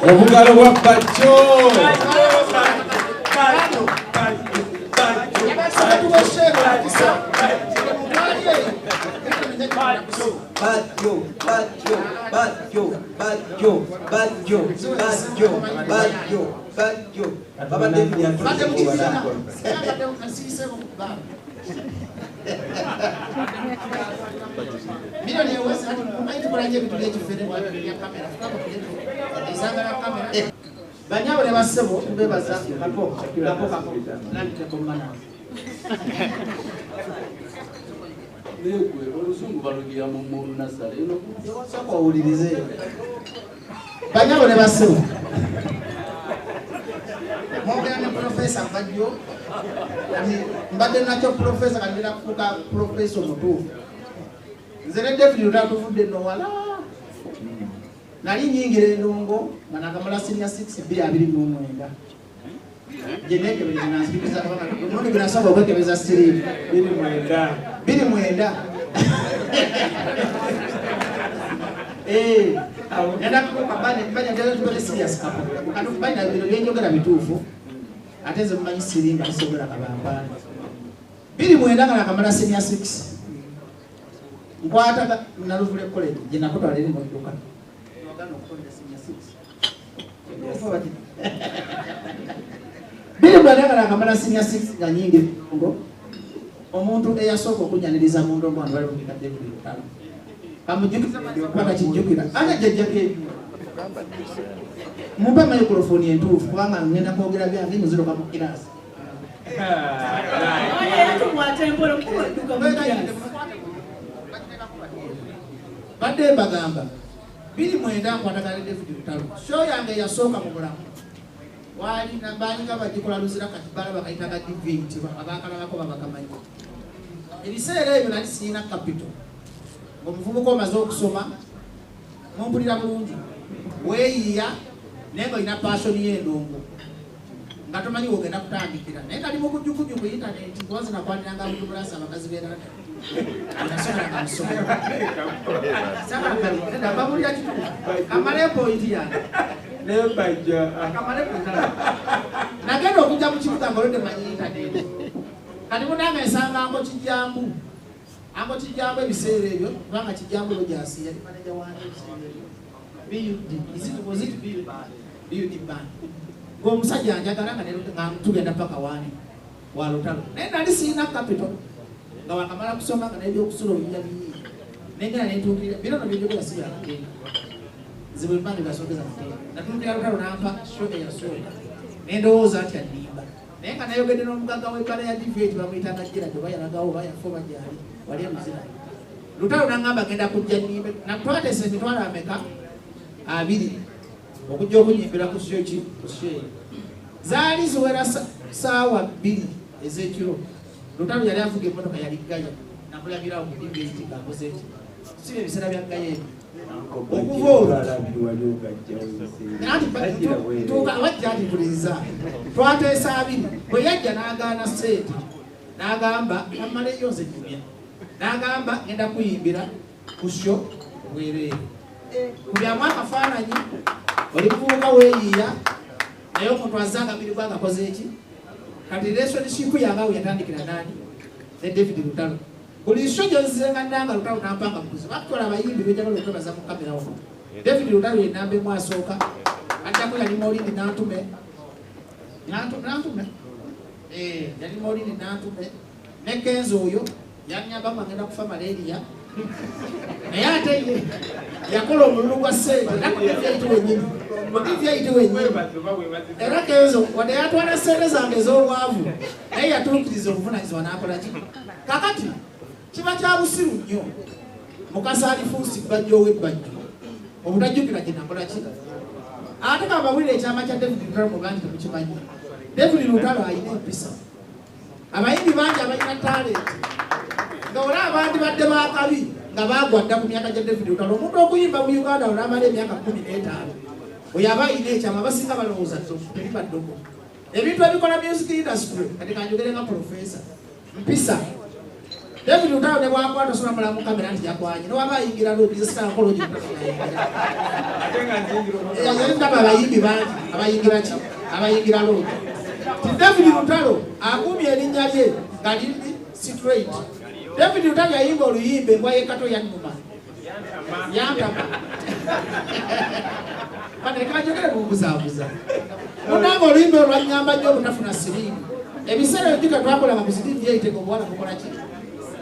Obugalo bwa Bajjo. Baba David Banyabule basebo bebaza kapo nandiko mana olusungu balugira mu nasale ino yawasako ulirize banyabule basebo Mwana profesa Bajjo mbadde nakyo profesa kandira kuka profesa omutuufu nze ne David Lutalo no wala nali nyingira endongo nga nakamala senior 6 229 jeneke bina nsikiza bana ndio bina saba kwekebeza siri 229 nenda kubane mbanya ndio tupate serious hapo atufanya vile vyenjogera bituufu ateze mmanyi sirimba isogera kabamba 229 nga nakamala senior 6 nkwata na Ruvule college jina koto alini mu duka Bili bwana akamala senior 6 nga nyingi ngo omuntu eyasooka okunyaniriza mundu omwana bali mu David Lutalo amujukiza kwa kijukira ana jajjake mumpa microphone entuufu kubanga ngenda kwogera byange muziro ka mu class badde bagamba 229 nkwatagala David Lutalo show yange yasooka mu bulamu wali nambani nga bagikola luzira kati bala bakaitaga debate abakala bako babakamanyi ebiseera ebyo nali sirina capital omuvubuka omaze okusoma mumpulira bulungi weeyiya naye nga olina passion y'endongo nga tomanyi wogenda kutandikira naye kali mukujjukuju ku intaneti kubazi nakwaniranga abudubulasa abakazi beerana nasobolanga musomero babulira kituufu kamale pointi yange nagenda okujja mu kibuga nga olwedde manyi intaneti kati munanga esangango kijambu ango kijambu ebiseera ebyo kubanga kijambu Rogers yali manager wange BUD band ng'omusajja njagala nga tugenda paka wani wa Lutalo naye nali sirina capital nga wakamala kusoma nga n'ebyokusula obijja bingi nengera nentuukirira bino nobyojogera si byakugenda zibwe mbandi basogeza mutera natuukira Lutalo nampa show eyasooka nendowooza nti annimba naye nga nayogedde n'omugagga w'ebbala ya debate bamuyitanga Gerald oba yalagawo oba yafa oba gyali wali emuzira Lutalo nangamba agenda kujja nnimbe natwatesa emitwalo ameka 2 okujja okunyimbira ku show ki ku show zaali ziwera saawa 2 ez'ekiro Lutalo yali avuga emmotoka yali Gaya namulabirawo ku debate ng'akoze ki si ebiseera bya Gaya ebyo okuva olwo wajja atipuliriza twateesa 2 bwe yajja n'agaana sente n'agamba amaleyo nze jumya n'agamba ngenda kuyimbira ku show bwereere kulyamu akafaananyi oli muvubuka weeyiya naye omuntu azanga biri gwagakoze eki kati relationship yange awo yatandikira nani ne David Lutalo buli show gyonzizenga nanga Lutalo nampanga mukuzi bakukola abayimbi bejagala okwebaza mu kamera wo David Lutalo yenamba emu asooka ajjako yali Maulidi nantume yali Maulidi nantume ne Kenzo oyo yannyambamu agenda kufa malaria naye ate ye yakola omululu gwa ssente nakudivyaite wenyini era Kenzo wadde yatwala ssente zange ez'obwavu naye yatuukiriza obuvunanyizibwa n'akola ki kakati kiba kya busiru nnyo mukasa alifuusi Bajjo ow'ebbajjo obutajjukira gye nakola ki ate kabawulira ekyama kya David Lutalo mubangi temukimanyi David Lutalo alina empisa abayimbi bangi abalina talenti nga ola abandi badde bakabi nga bagwa dda ku myaka gya David Lutalo omuntu okuyimba mu Uganda olamala emyaka 15 oyo aba alina ekyama abasinga balowooza teribaddoko ebintu ebikola music industry kati kanjogere nga profesa mpisa David Lutalo ne bwakwata sona mulamu kamera nti yakwanye no abayingira lodi sita nkoloji atenga nzingiro ndaba abayingira ki abayingira lodi David Lutalo akumye erinnya lye ngali straight David Lutalo yayimba oluyimbe mbwa yekato yannuma yantama bane kajogere kubuzabuza munango oluyimbe olwanyamba nnyo obutafuna sirimu ebiseera ebyo twakola nga kuzidini yeiteko bwala kukola ki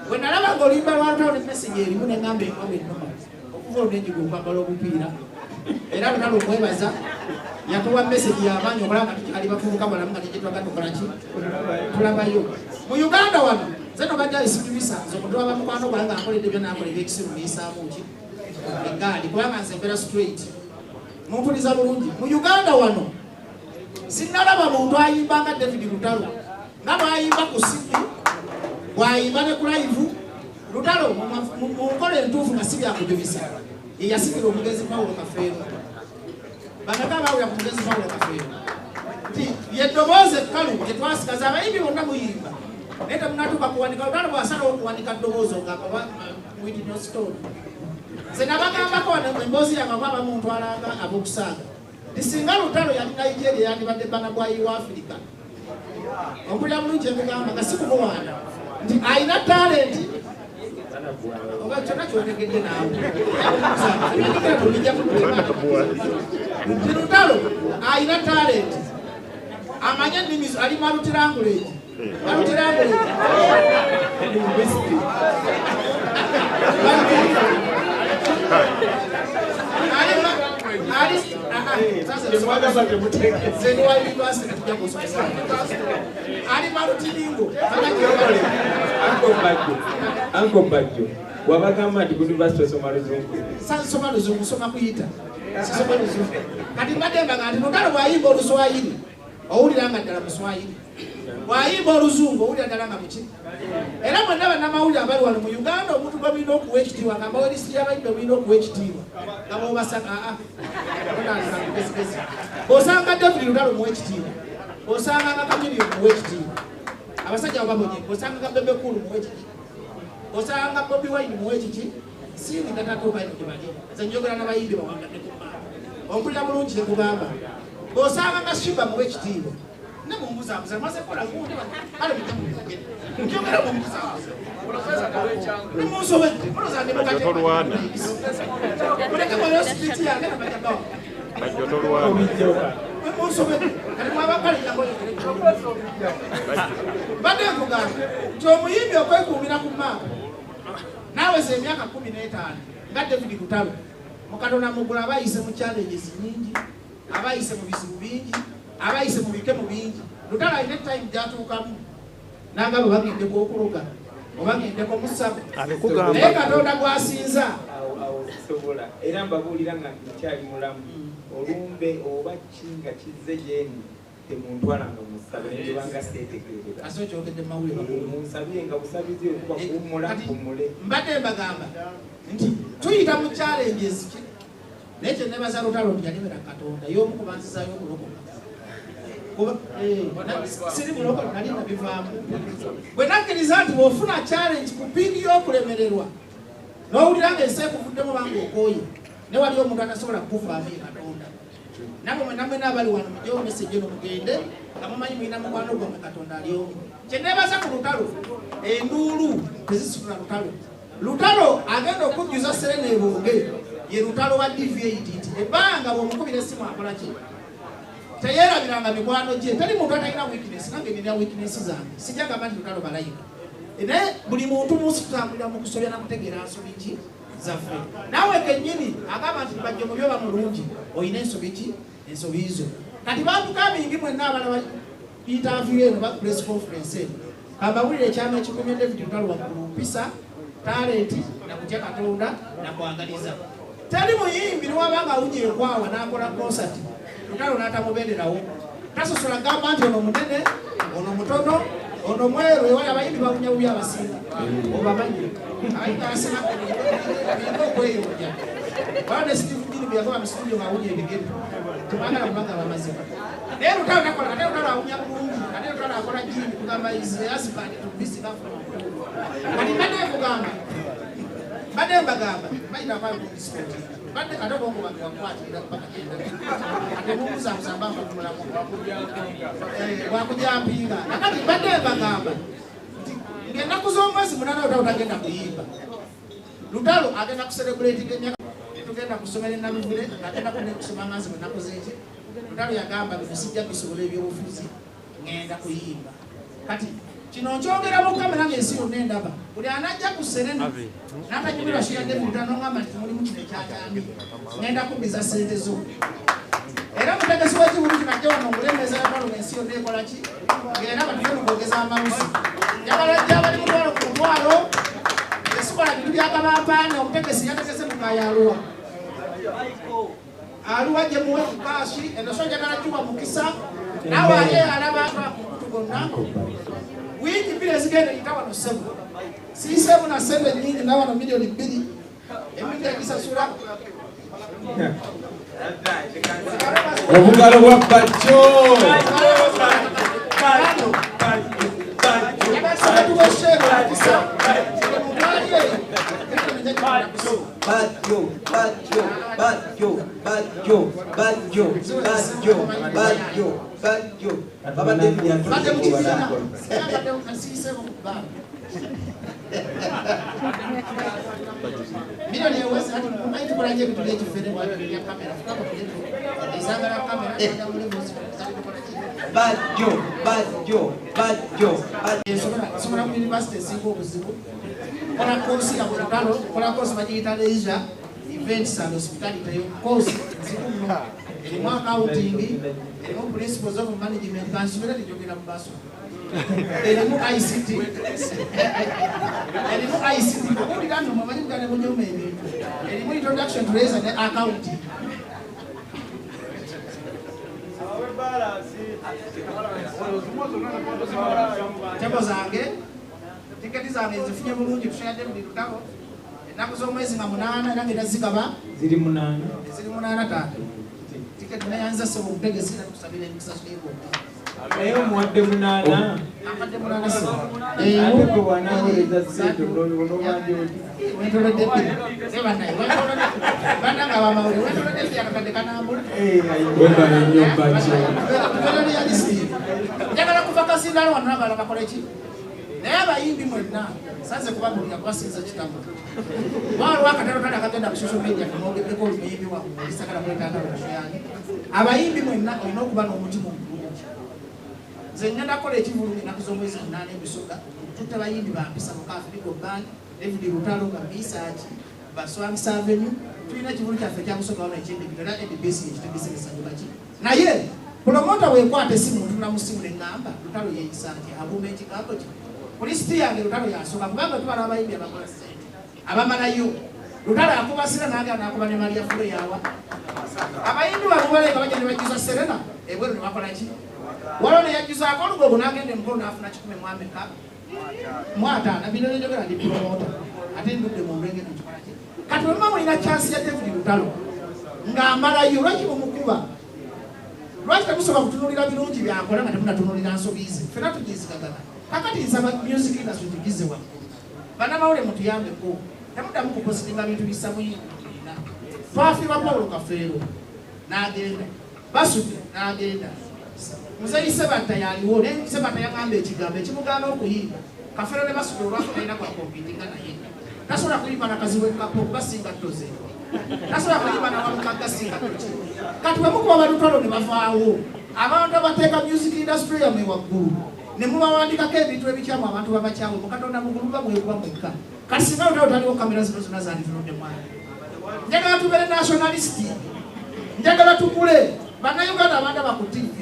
bwe nalaba nga oluyimba lwa Lutalo ne message erimu neŋŋamba enkobe ennuma okuva olunenjiga okwambala obupiira era Lutalo omwebaza yatuwa message y'amaanyi okulaba nga tukyali bavubuka balamu nga tekyetwaga tukola ki tulabayo mu Uganda wano ze no bajja isibisanze omuntu wa bamukwano gwange akoledde byo naakolera ekisimu n'isaamu ki egaali kubanga nze mbeera straight mumpuliza bulungi mu Uganda wano sinnalaba muntu ayimba nga David Lutalo nga bwayimba ku CD bwayimba ne ku live Lutalo mu nkola entuufu nga si byakujubisa yeyasikira omugezi Paulo Kafeero banaka bawulira ku mugezi Paulo Kafeero nti yeddoboozi ekkalu lyetwasigaza abayimbi bonna muyimba naye temunatuuka kuwanika Lutalo bwasalawo okuwanika ddoboozi ng'akaba Whitney Stone nze nabagambako wano emboozi yange kwaba muntu alanga ab'okusaaga tisinga Lutalo yali Nigeria yandibadde Banabwayi wa Africa ompulira bulungi emugamba nga si kumuwaana nti ayina talenti oba kyonna kyonegedde naawe nti Lutalo ayina talenti amanye ennimi ali malutiranguleegi Uncle Badjo, wabagamba nti University osoma Luzungu. Soma Luzungu, soma kuyita. Soma Luzungu. Kati mbadde nga nti Lutalo bw'ayimba Oluswayiri, owulira nga ddala Muswayiri. Bw'ayimba Oluzungu, owulira ddala nga muki. Era mwenna bannamawulire abali wano mu Uganda omuntu gwe mulina okuwa ekitiibwa nga mbaweerisi y'abayimbi mulina okuwa ekitiibwa nga bw'obasanga osanga David Lutalo muwa ekitiibwa osanga nga Chameleon muwa ekitiibwa abasajja bababonye osanga nga Bebe Cool muwa ekitiibwa osanga nga Bobi Wine muwa ekiti singi tatatuuka ino gye bali nze njogera n'abayimbi bawangadde ku maama ompulira bulungi tekugamba osanga nga Shiba muwa ekitiibwa ne mumbuzabuza maze kola gundi ale mujja njogera mumbuzabuza nimunsobedde muloza ndimukatolwana muleke mweyosikiti yange nabajagawo bajjotolwana munsobedde kati mwabakale jango badde nkugamba nti omuyimbi okwekuumira ku maama naaweza emyaka 15 nga David Lutalo Mukatona mugula abayise mu challenges nyingi abayise mu bizibu bingi abayise mu bikemo bingi Lutalo alina time gyatuukamu nagamba bagendeko okuloga obagendeko musabu naye Katonda gwasinza sobola era mbabuulira nga nkyali mulamu olumbe oba kinga kizze gyeni temuntwalanga musabe nebanga seetegerera aso kyogedde mawulire munsabire nga busabizi okuba kuwummula kummule mbadde mbagamba nti tuyita mu challenges ki naye kye nebaza Lutalo nti yalemera Katonda y'omu kubanzizayo okulokoka siri muloko nali nabivaamu bwe nakkiriza nti bw'ofuna challenge ku piiki y'okulemererwa n'owulira ng'ensi ekuvuddemu banga okooye ne wali omuntu atasobola kukuvaamu ye Katonda namwe mwenamwe n'abali wano mugyewo message eno mugende nga mumanyi mulina mukwano gwammwe Katonda ali omu kye neebaza ku Lutalo enduulu tezisitula Lutalo agenda okujjuza Serena Ebonge ye Lutalo wa DV8 nti ebbanga bw'omukubira essimu akola ki teyerabiranga mikwano gye teri muntu atalina weakness nange nina weakness zange sijagamba nti Lutalo balayika naye buli muntu munsi tutambulira mu kusobya na kutegeera nsobi ki zaffe naawe kennyini agamba nti bajje mu byoba mulungi olina ensobi ki ensobi zo kati bantukamingi mwenna abala interview eno ba press conference eno kabawulire ekyama ekikumye David Lutalo waggulu mpisa talenti na kutya Katonda na kwagaliza teri muyimbi niwabanga awunye enkwawa n'akola concert Lutalo n'atamubeererawo tasosola gamba nti ono munene ono mutono ono mweru ewali abayimbi bawunyawuya abasinga obamanyi ayita asina okweyonja bane Steve Jini Simbi yakuba mu studio ngawulya ebigere tebagala kubanga bamazima naye Lutalo takola kate Lutalo awunya bulungi kate Lutalo akola jini kugamba is the husband to busy kafuna kati mbadde mbagamba bayita kwa sport badde kate bongo bakwatira mpaka ate mumuzamuza mbamba kumulamu wakujampinga nakati mbadde mbagamba ng'ennaku z'omwezi munana Lutalo tagenda kuyimba Lutalo agenda kucelebrating emyaka tugenda kusomera enamivule agenda kusoma amazzi mu nnaku z'eki Lutalo yagamba bisijja bisobola ebyobufuzi ngenda kuyimba kati kino nkyogera mu kamera ng'ensi yonna endaba buli anajja ku Serena n'atanyumirwa shiradde mu Lutalo ngamba nti mulimu kino ekyagambye ngenda kubbiza ssente zo era mutegesi w'ekibulu kino ajja wano omulembeeza Lutalo ng'ensi yonna ekola ki ng'era batuye mu kwogeza amalusi njagala ajja abali mu Lutalo ku mwalo esikola bintu byakabampaane omutegesi yategese mu kayaaluwa aluwa gye muwe kukaashi endoso njagala juba mukisa nawe aye alaba akukutu gonna wiiki bbiri ezigenda yita wano 7 siisemu na sente nnyingi nawano miliyoni 2 emindi egisasula obugalo bwa Bajjo milioni ewezi hati mkumaiti kulanje vitu vyetu fere kwa ya kamera fukapa kuletu izangara kamera kwa mulimu Sumura ku university singo kuzibu kola course ya Lutalo kola course bagiyita leisure events and hospitality course zikuno elimu accounting elimu principles of management kansubira lijogera mubaso elimu ICT okuli kano mumanyi kugane munyuma ebintu elimu introduction to leisure and accounting Tebo zange tiketi zange zifunye bulungi tushadde mu Lutalo ennaku z'omwezi nga 8 nange tazikaba ziri 8 taata tiketi nayanza sebo mutegesi natusabira emikisa kiko naye omuwadde 8 amadde 8 sebo ate bwe wanaawoleza ssente olwobanje oti wentolodde bananga bamawule wentolodde yakakadde kanambula webale nnyo Bajjo njagala kuva kasindalo wano nabala bakola ki naye abayimbi mwenna sanze kubagulira kubasinza kitabu waliwo akatalo tali akagenda ku social media nogeddeko olumuyimbi waisagala kwetanda lukuyani abayimbi mwenna olina okuba n'omutima omulungi nze ngenda kukola ekivulu ennaku z'omwezi 8 ebisoga tutta bayimbi bampisa mukafirigo band David Lutalo nga Bisaki Baswami Avenue tulina ekivulu kyaffe kyabusoga wano ekyendigiro era NBC ekitegesereza baki naye promota wekwate simu ntuna musimu n'engamba Lutalo yeeyisa nti abuuma ekigambo ki kulisiti yange Lutalo yasooka kubanga tubala abayimbi abakola ssente abamalayo Lutalo akubasira nange anakuba ne Maria Fule yawa abayimbi bamubalenga bajja ne bajjuza Serena ebweru ne bakola ki waliwo ne yajjuzaako olugogo n'agenda emukolo n'afuna 10 mu Amerika mwataana bino njogera ndi promota ate ndudde mu ndenge nekikola ki kati wemma mulina chansi ya David Lutalo ng'amalayo lwaki mumukuba lwaki temusobola kutunulira birungi byakola nga temunatunulira nsobize fena tugizigagana kakati nsaba music industry tugize waggulu bannamawule mutuyambeko temuddamu kupositinga bintu bisa muyina twafiirwa Paulo Kafeero n'agenda Basudde n'agenda Muzeyi Sebatta yaliwo naye Sebatta yagamba ekigambo ekimugamba okuyimba Kafeero ne Basudde olwafuna alina kwa kompitinga naye tasobola kuyimba na kazibu ekapo kubasinga toze tasobola kuyimba na wamukaga singa toki kati wemukuba balutalo ne bavaawo abantu abateeka music industry yamwe waggulu ne mubawandikako ebintu ebikyamu abantu babakyawe mukatonda muguluba mwekuba mwekka kati singa Lutalo taliwo kamera zino zonna zanditunudde mwana njagala tubeere nationalist njagala tukule bannayuganda abandaba ku TV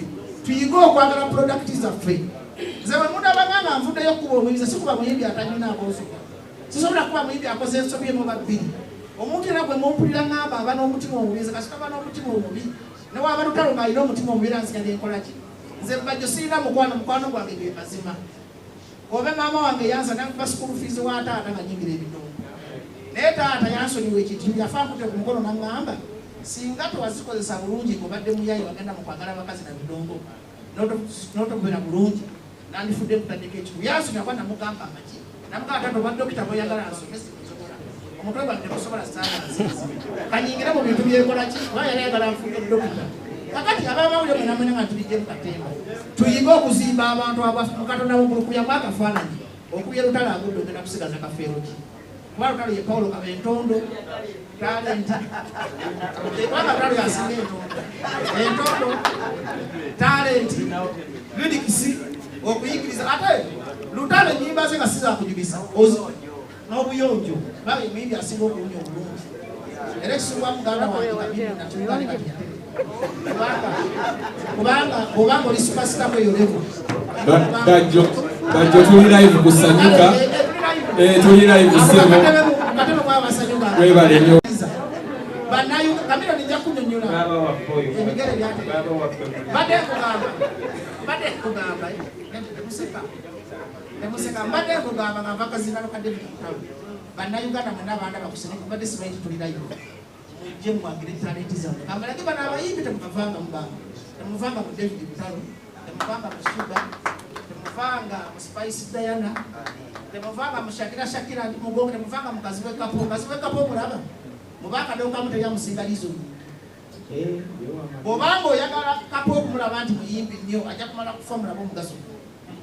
tuyige okwagala producti zaffe nze bwe mundabanga nvuddeyo okuba omuyimbi sikuba muyimbi atanyina aboozuka sisobola kuba muyimbi akoze ensobyemu babbiri omuntu era gwe mumpulira ngamba aba n'omutima omubi nze kasita aba n'omutima omubi newaaba Lutalo ng'alina omutima omubi era nsigadde enkola ki nze Bajjo sirina mukwano gwange ge mazima obe maama wange yanza nankuba school fees wa taata nga nyingira ebidongo naye taata yansonyiwa ekintu yafa nkute ku mukono naŋŋamba singa tewazikozesa bulungi ng'obadde muyayi wagenda mu kwagala abakazi na bidongo n'otobeera bulungi nandifudde mutaddeko ekiku yansomya kwa namugamba amaki namugamba tata oba dokita boyagala ansome sinsobola omutwe gwange tegusobola sitaananzizi kanyingire mu bintu byekola ki kuba yali ayagala nfuge dokita kakati abamawulire mwenamwena nga tulijje mu katemba tuyige okuzimba abantu mu katonda mugulukuya mwakafaananyi okubya lutalo agudde ogenda kusigaza kafeero ki kuba lutalo ye Paulo Kabentondo talenti kubanga lutalo yasinga entondo talenti ludikisi okuyigiriza ate lutalo ennyimba ze nga sizakujubisa n'obuyonjo baga emiyimbi asinga okuwunya obulungi era ekisibwa muganda wange kabiri natugali kati kubanga oli supasitamu eyo levo bajjo tuli live kusanyuka tuli live sebo webale nnyo kamiro nijja kunyonyola ebigere byate mbadde nkugamba nemuseka mbadde nkugamba nga nva kazinalo kadde mukutabu bannayuganda mwena abaana bakusene mbadde simanyi tuli live mujje mwagire talenti zammwe kamalage bano abayimbi temukavanga mubanga temuvanga mu David Butalo temuvanga mu Suga temuvanga mu Spice Diana temuvanga mu Shakira mugongo temuvanga mu kazi wekapo mulaba mubanga donka mutya musingalizo obanga oyagala kapo okumulaba nti muyimbi nnyo ajja kumala kufa mulaba omugaso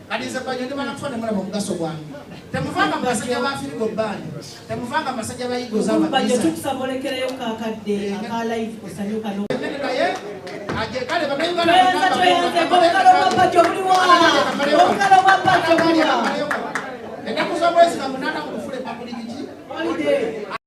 kadize kwa nyonde bana kufanya mulaba omugaso gwange temuvanga mu basajja ba Firigo Band temuvanga basajja ba Eagles aba baje tukusabolekereyo kakadde aka live kusanyuka no aje kale banayugana kokalo wapajo buliwa kokalo wapajo buliwa enda kuzobwezi na munana kufule pakuliki holiday